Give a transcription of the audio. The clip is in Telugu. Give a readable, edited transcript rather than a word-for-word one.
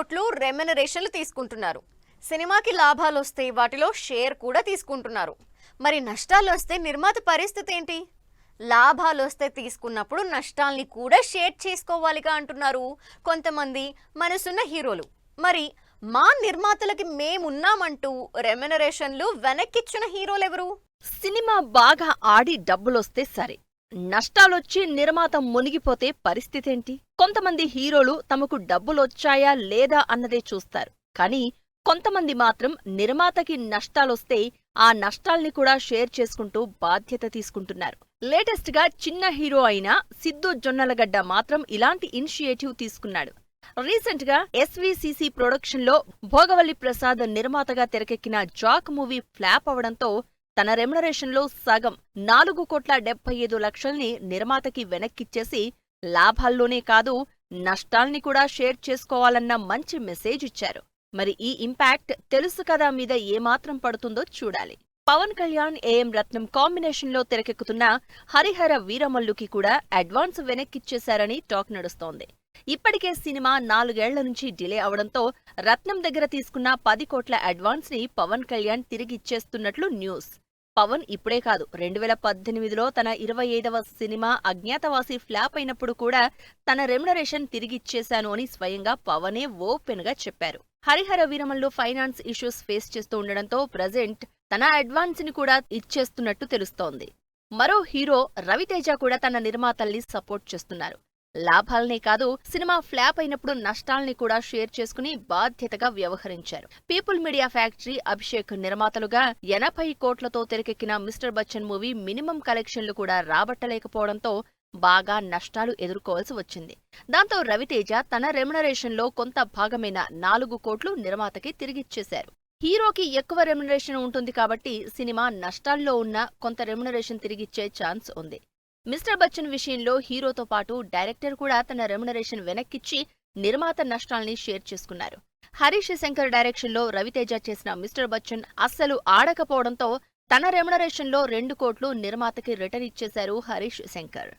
కోట్లు రెమ్యునరేషన్లు తీసుకుంటున్నారు. సినిమాకి లాభాలు వస్తే వాటిలో షేర్ కూడా తీసుకుంటున్నారు. మరి నష్టాలు వస్తే నిర్మాత పరిస్థితి ఏంటి? లాభాలు వస్తే తీసుకున్నప్పుడు నష్టాల్ని కూడా షేర్ చేసుకోవాలిగా అంటున్నారు కొంతమంది మనసున్న హీరోలు. మరి మా నిర్మాతలకి మేమున్నామంటూ రెమ్యునరేషన్లు వెనక్కిచ్చిన హీరోలెవరు? సినిమా బాగా ఆడి డబ్బులొస్తే సరే, నష్టాలొచ్చి నిర్మాత మునిగిపోతే పరిస్థితేంటి? కొంతమంది హీరోలు తమకు డబ్బులొచ్చాయా లేదా అన్నదే చూస్తారు. కానీ కొంతమంది మాత్రం నిర్మాతకి నష్టాలొస్తే ఆ నష్టాల్ని కూడా షేర్ చేసుకుంటూ బాధ్యత తీసుకుంటున్నారు. లేటెస్ట్ గా చిన్న హీరో అయిన సిద్ధు జొన్నలగడ్డ మాత్రం ఇలాంటి ఇనిషియేటివ్ తీసుకున్నాడు. రీసెంట్ గా ఎస్వీసీసీ ప్రొడక్షన్ లో భోగవల్లి ప్రసాద్ నిర్మాతగా తెరకెక్కిన జాక్ మూవీ ఫ్లాప్ అవడంతో తన రెమ్యునరేషన్ లో సగం 4,75,00,000ని నిర్మాతకి వెనక్కిచ్చేసి లాభాల్లోనే కాదు నష్టాల్ని కూడా షేర్ చేసుకోవాలన్న మంచి మెసేజ్ ఇచ్చారు. మరి ఈ ఇంపాక్ట్ తెలుసు కదా మీద ఏమాత్రం పడుతుందో చూడాలి. పవన్ కళ్యాణ్, ఏఎం రత్నం కాంబినేషన్ లో తెరకెక్కుతున్న హరిహర వీరమల్లుకి కూడా అడ్వాన్స్ వెనక్కిచ్చేశారని టాక్ నడుస్తోంది. ఇప్పటికే సినిమా 4 ఏళ్ల నుంచి డిలే అవడంతో రత్నం దగ్గర తీసుకున్న 10 కోట్ల అడ్వాన్స్ ని పవన్ కళ్యాణ్ తిరిగిచ్చేస్తున్నట్లు న్యూస్. పవన్ ఇప్పుడే కాదు, 2018లో తన 25వ సినిమా అజ్ఞాతవాసి ఫ్లాప్ అయినప్పుడు కూడా తన రెమ్యునరేషన్ తిరిగిచ్చేశాను అని స్వయంగా పవనే ఓపెన్ గా చెప్పారు. Harihara Veeramallu finance issues face చేస్తూ ఉండడంతో ప్రజెంట్ తన అడ్వాన్స్ ని కూడా ఇచ్చేస్తున్నట్టు తెలుస్తోంది. మరో హీరో రవితేజ కూడా తన నిర్మాతల్ని సపోర్ట్ చేస్తున్నారు. లాభాలనే కాదు, సినిమా ఫ్లాప్ అయినప్పుడు నష్టాల్ని కూడా షేర్ చేసుకుని బాధ్యతగా వ్యవహరించారు. పీపుల్ మీడియా ఫ్యాక్టరీ, అభిషేక్ నిర్మాతలుగా 80 కోట్లతో తెరకెక్కిన మిస్టర్ బచ్చన్ మూవీ మినిమం కలెక్షన్లు కూడా రాబట్టలేకపోవడంతో బాగా నష్టాలు ఎదుర్కోవాల్సి వచ్చింది. దాంతో రవితేజ తన రెమ్యునరేషన్ లో కొంత భాగమైన 4 కోట్లు నిర్మాతకి తిరిగిచ్చేశారు. హీరోకి ఎక్కువ రెమ్యునరేషన్ ఉంటుంది కాబట్టి సినిమా నష్టాల్లో ఉన్న కొంత రెమ్యునరేషన్ తిరిగిచ్చే ఛాన్స్ ఉంది. మిస్టర్ బచ్చన్ విషయంలో హీరోతో పాటు డైరెక్టర్ కూడా తన రెమ్యునరేషన్ వెనక్కిచ్చి నిర్మాత నష్టాల్ని షేర్ చేసుకున్నారు. హరీష్ శంకర్ డైరెక్షన్ లో రవితేజ చేసిన మిస్టర్ బచ్చన్ అస్సలు ఆడకపోవడంతో తన రెమ్యునరేషన్ లో 2 కోట్లు నిర్మాతకి రిటర్న్ ఇచ్చేశారు హరీష్ శంకర్.